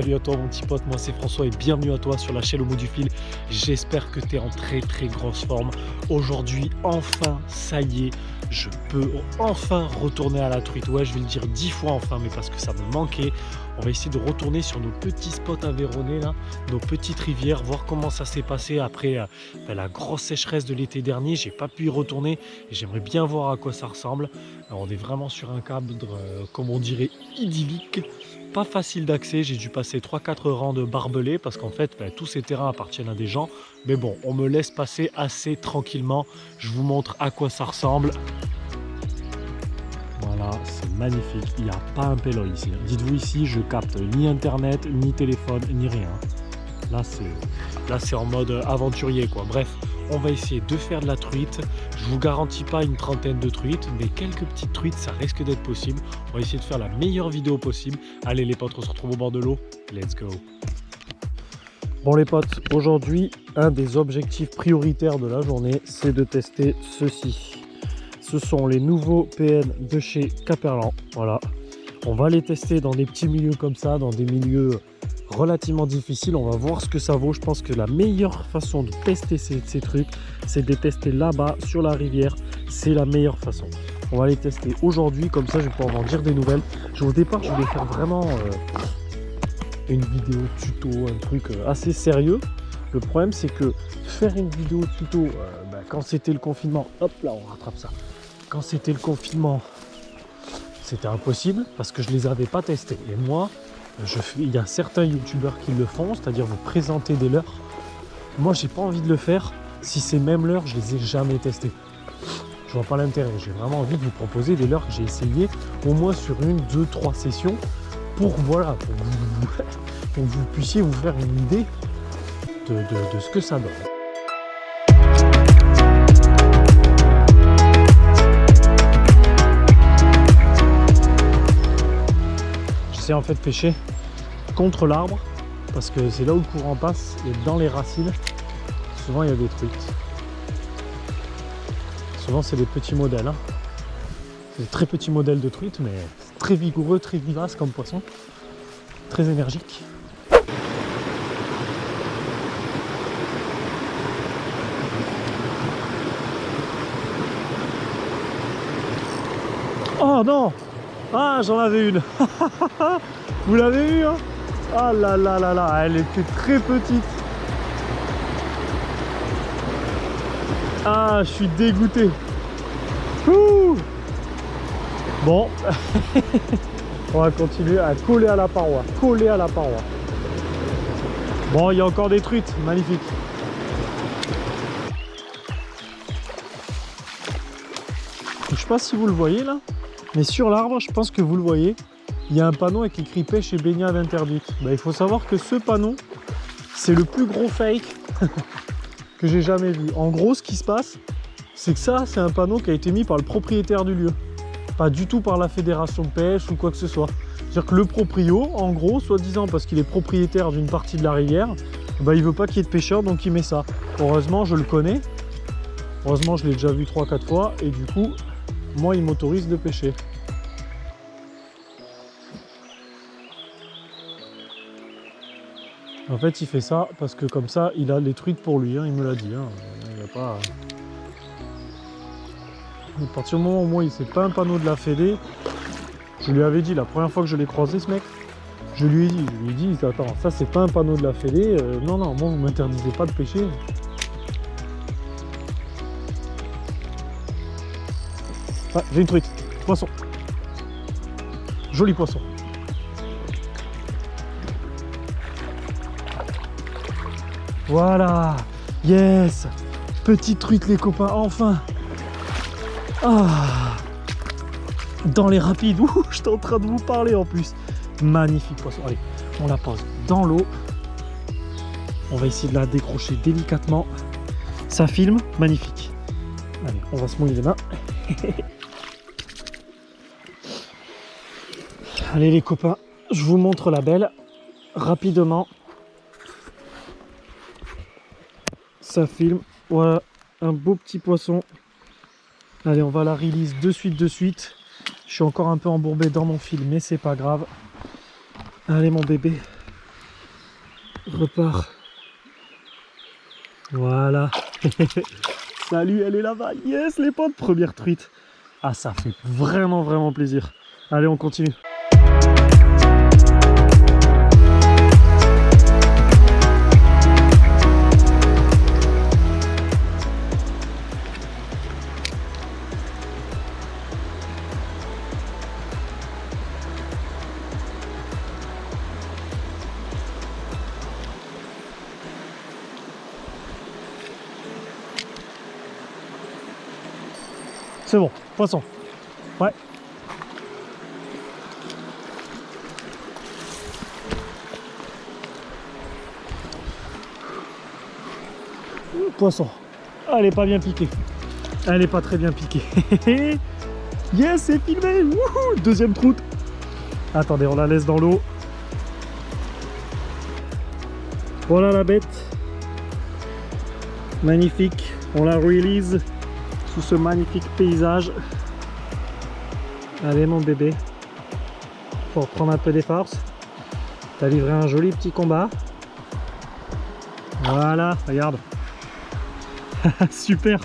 salut à toi mon petit pote, moi c'est François et bienvenue à toi sur la chaîne au bout du fil. J'espère que tu es en très grosse forme. Aujourd'hui, enfin, ça y est, je peux enfin retourner à la truite. Ouais, je vais le dire 10 fois enfin, mais parce que ça me manquait. On va essayer de retourner sur nos petits spots aveyronnais là, nos petites rivières, voir comment ça s'est passé après la grosse sécheresse de l'été dernier. J'ai pas pu y retourner et j'aimerais bien voir à quoi ça ressemble. Alors, on est vraiment sur un cadre, comme on dirait, idyllique. Pas facile d'accès, j'ai dû passer 3-4 rangs de barbelés parce qu'en fait tous ces terrains appartiennent à des gens. Mais bon, on me laisse passer assez tranquillement. Je vous montre à quoi ça ressemble. Voilà, c'est magnifique. Il n'y a pas un pélo ici. Dites-vous ici, je capte ni internet, ni téléphone, ni rien. Là c'est en mode aventurier quoi. Bref, on va essayer de faire de la truite. Je vous garantis pas une trentaine de truites, mais quelques petites truites, ça risque d'être possible. On va essayer de faire la meilleure vidéo possible. Allez les potes, on se retrouve au bord de l'eau. Let's go. Bon les potes, aujourd'hui, un des objectifs prioritaires de la journée, c'est de tester ceci. Ce sont les nouveaux PN de chez Caperlan. Voilà. On va les tester dans des petits milieux comme ça, dans des milieux relativement difficile. On va voir ce que ça vaut. Je pense que la meilleure façon de tester ces trucs, c'est de les tester là-bas sur la rivière. C'est la meilleure façon. On va les tester aujourd'hui, comme ça je vais pouvoir en dire des nouvelles. Au départ je voulais faire vraiment une vidéo tuto, un truc assez sérieux. Le problème c'est que faire une vidéo tuto quand c'était le confinement, hop là on rattrape ça. Quand c'était le confinement, c'était impossible parce que je les avais pas testés. Et moi, il y a certains youtubeurs qui le font, c'est-à-dire vous présenter des leurres. Moi, j'ai pas envie de le faire si ces mêmes leurres, je les ai jamais testés. Je vois pas l'intérêt. J'ai vraiment envie de vous proposer des leurres que j'ai essayé au moins sur 1, 2, 3 sessions pour voilà, pour que vous puissiez vous faire une idée de ce que ça donne. J'essaie en fait de pêcher contre l'arbre parce que c'est là où le courant passe et dans les racines souvent il y a des truites. Souvent c'est des petits modèles, hein. C'est des très petits modèles de truites mais très vigoureux, très vivace comme poisson, très énergique. Oh non! Ah, j'en avais une. Vous l'avez vu, hein? Ah là là là là, elle était très petite. Ah, je suis dégoûté. Ouh. Bon, on va continuer à coller à la paroi. Coller à la paroi. Bon, il y a encore des truites, magnifiques. Je sais pas si vous le voyez là. Mais sur l'arbre, je pense que vous le voyez, il y a un panneau avec écrit pêche et baignade interdite. Il faut savoir que ce panneau, c'est le plus gros fake que j'ai jamais vu. En gros, ce qui se passe, c'est que ça, c'est un panneau qui a été mis par le propriétaire du lieu. Pas du tout par la fédération de pêche ou quoi que ce soit. C'est-à-dire que le proprio, en gros, soi-disant parce qu'il est propriétaire d'une partie de la rivière, il veut pas qu'il y ait de pêcheurs, donc il met ça. Heureusement, je le connais. Heureusement, je l'ai déjà vu 3-4 fois et du coup, moi il m'autorise de pêcher. En fait il fait ça parce que comme ça il a les truites pour lui, hein, il me l'a dit, hein. Il a pas... À partir du moment où moi il c'est pas un panneau de la fédé, je lui avais dit la première fois que je l'ai croisé ce mec, je lui ai dit attends, ça c'est pas un panneau de la fédé, non moi vous m'interdisez pas de pêcher. Ah, j'ai une truite, poisson. Joli poisson. Voilà, yes. Petite truite les copains, enfin. Ah. Dans les rapides, ouh, j'étais en train de vous parler en plus. Magnifique poisson, allez, on la pose dans l'eau. On va essayer de la décrocher délicatement. Ça filme, magnifique. Allez, on va se mouiller les mains. Allez les copains, je vous montre la belle rapidement. Ça filme, voilà, un beau petit poisson. Allez, on va la release de suite. Je suis encore un peu embourbé dans mon fil, mais c'est pas grave. Allez mon bébé, Repars. Voilà. Salut, elle est là-bas. Yes, les potes, première truite. Ah, ça fait vraiment plaisir. Allez, on continue. C'est bon, poisson. Ouais. Poisson. Elle est pas bien piquée. Elle est pas très bien piquée. Yes, c'est filmé. Wouhou, deuxième troute. Attendez, on la laisse dans l'eau. Voilà la bête. Magnifique. On la release sous ce magnifique paysage. Allez mon bébé. Faut reprendre un peu des forces. T'as livré un joli petit combat. Voilà, regarde. Super.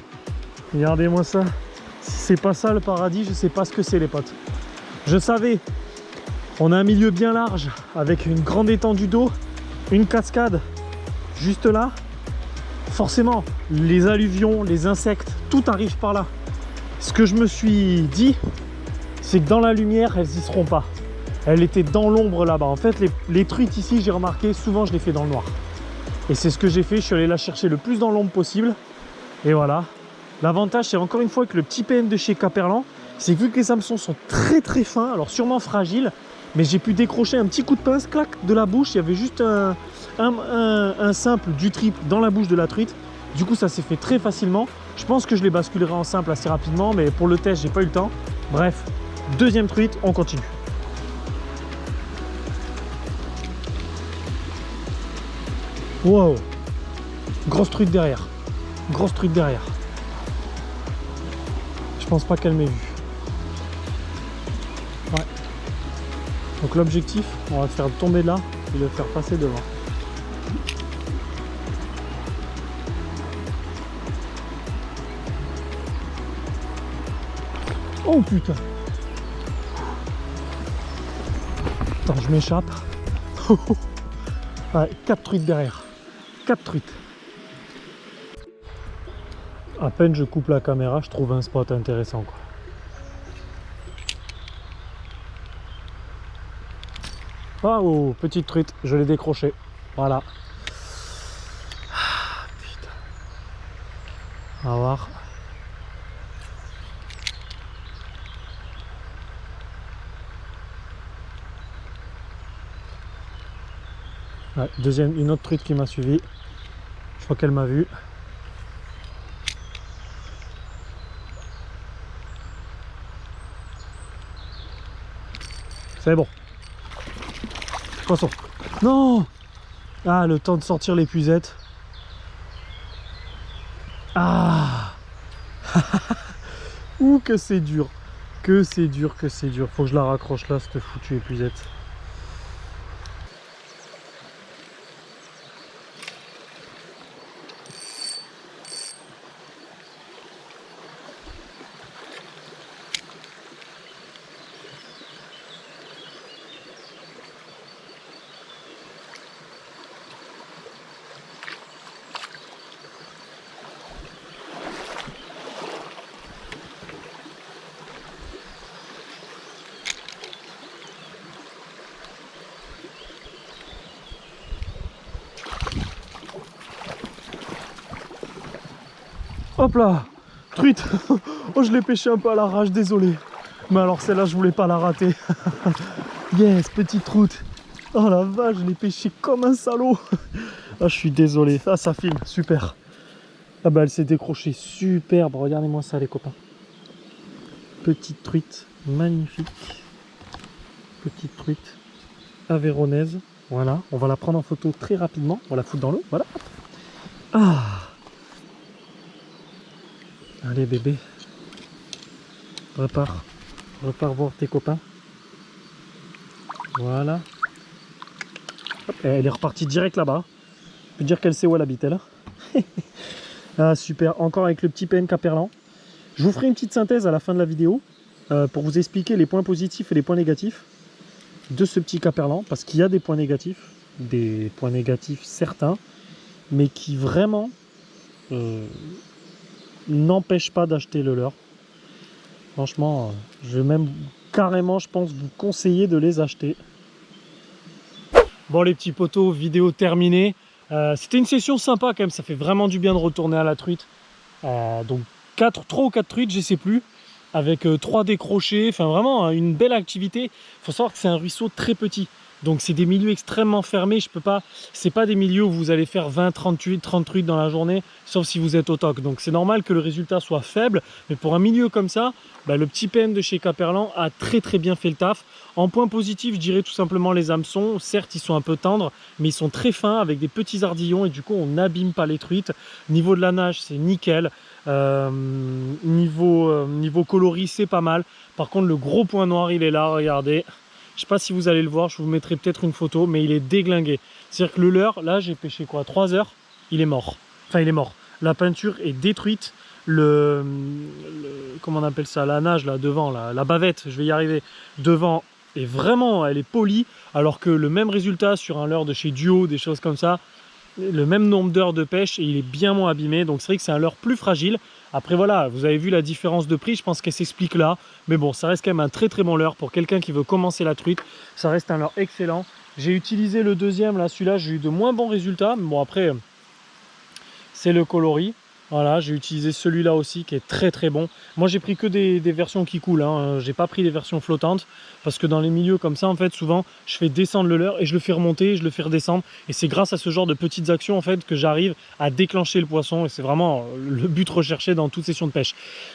Regardez-moi ça. Si c'est pas ça le paradis, je sais pas ce que c'est les potes. Je savais. On a un milieu bien large avec une grande étendue d'eau, une cascade juste là. Forcément, les alluvions, les insectes, tout arrive par là. Ce que je me suis dit, c'est que dans la lumière, elles y seront pas. Elles étaient dans l'ombre là-bas. En fait, les truites ici, j'ai remarqué, souvent je les fais dans le noir. Et c'est ce que j'ai fait, je suis allé la chercher le plus dans l'ombre possible. Et voilà. L'avantage, c'est encore une fois que le petit PM de chez Caperlan, c'est que vu que les hameçons sont très fins, alors sûrement fragiles, mais j'ai pu décrocher un petit coup de pince, clac, de la bouche. Il y avait juste un simple du triple dans la bouche de la truite. Du coup, ça s'est fait très facilement. Je pense que je les basculerai en simple assez rapidement, mais pour le test, j'ai pas eu le temps. Bref, deuxième truite, on continue. Wow, grosse truite derrière. Grosse truite derrière. Je pense pas qu'elle m'ait vu. Ouais. Donc l'objectif, on va le faire tomber là et le faire passer devant. Oh putain. Attends, je m'échappe. Ouais, 4 truites derrière. 4 truites. À peine je coupe la caméra, je trouve un spot intéressant quoi. Ah oh, petite truite, je l'ai décroché. Voilà. Ah, putain. On va voir. Ouais, deuxième, une autre truite qui m'a suivi. Je crois qu'elle m'a vu. C'est bon. Poisson. Non! Ah, le temps de sortir l'épuisette. Ah! Ouh, que c'est dur. Que c'est dur, que c'est dur. Faut que je la raccroche là, cette foutue épuisette. Hop là, truite. Oh, je l'ai pêché un peu à l'arrache, désolé. Mais alors celle-là, je voulais pas la rater. Yes, petite truite. Oh la vache, je l'ai pêché comme un salaud. Ah, je suis désolé. Ah, ça filme, super. Ah bah, elle s'est décrochée, superbe. Regardez-moi ça, les copains. Petite truite, magnifique. Petite truite aveyronnaise. Voilà, on va la prendre en photo très rapidement. On va la foutre dans l'eau, voilà. Ah! Allez bébé, repars voir tes copains. Voilà. Hop, elle est repartie direct là-bas. Je peux dire qu'elle sait où elle habite, elle. Ah, super, encore avec le petit PN Caperlan. Je vous ferai une petite synthèse à la fin de la vidéo pour vous expliquer les points positifs et les points négatifs de ce petit Caperlan, parce qu'il y a des points négatifs certains, mais qui vraiment n'empêchent pas d'acheter le leur. Franchement, je vais même carrément, je pense, vous conseiller de les acheter. Bon les petits potos, vidéo terminée. C'était une session sympa quand même, ça fait vraiment du bien de retourner à la truite. Donc 3 ou 4 truites, je sais plus, avec 3 décrochés, enfin vraiment une belle activité. Il faut savoir que c'est un ruisseau très petit, donc c'est des milieux extrêmement fermés. Je peux pas, c'est pas des milieux où vous allez faire 20, 30 truites dans la journée, sauf si vous êtes au toc. Donc c'est normal que le résultat soit faible, mais pour un milieu comme ça, bah, le petit PN de chez Caperlan a très bien fait le taf. En point positif, je dirais tout simplement les hameçons. Certes, ils sont un peu tendres, mais ils sont très fins avec des petits ardillons et du coup, on n'abîme pas les truites. Niveau de la nage, c'est nickel. Niveau coloris, c'est pas mal. Par contre, le gros point noir, il est là, regardez. Je sais pas si vous allez le voir, je vous mettrai peut-être une photo, mais il est déglingué. C'est-à-dire que le leurre, là, j'ai pêché quoi, 3 heures, il est mort. Enfin, il est mort. La peinture est détruite. Comment on appelle ça, la nage là devant, la bavette, je vais y arriver, devant, et vraiment elle est polie, alors que le même résultat sur un leurre de chez Duo, des choses comme ça, le même nombre d'heures de pêche et il est bien moins abîmé. Donc c'est vrai que c'est un leurre plus fragile. Après voilà, vous avez vu la différence de prix, je pense qu'elle s'explique là, mais bon, ça reste quand même un très bon leurre pour quelqu'un qui veut commencer la truite. Ça reste un leurre excellent. J'ai utilisé le deuxième là, celui-là j'ai eu de moins bons résultats, mais bon après c'est le coloris. Voilà, j'ai utilisé celui-là aussi qui est très bon. Moi j'ai pris que des versions qui coulent, hein. J'ai pas pris des versions flottantes parce que dans les milieux comme ça en fait souvent je fais descendre le leurre et je le fais remonter, je le fais redescendre, et c'est grâce à ce genre de petites actions en fait que j'arrive à déclencher le poisson, et c'est vraiment le but recherché dans toute session de pêche.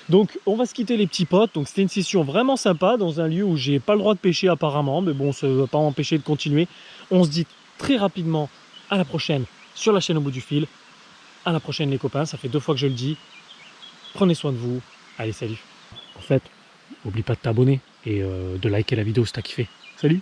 Donc on va se quitter les petits potes. Donc c'était une session vraiment sympa dans un lieu où j'ai pas le droit de pêcher apparemment, mais bon ça ne va pas m'empêcher de continuer. On se dit très rapidement à la prochaine sur la chaîne Au Bout du Fil. À la prochaine les copains, ça fait 2 fois que je le dis. Prenez soin de vous. Allez, salut. En fait, n'oublie pas de t'abonner et de liker la vidéo si t'as kiffé. Salut.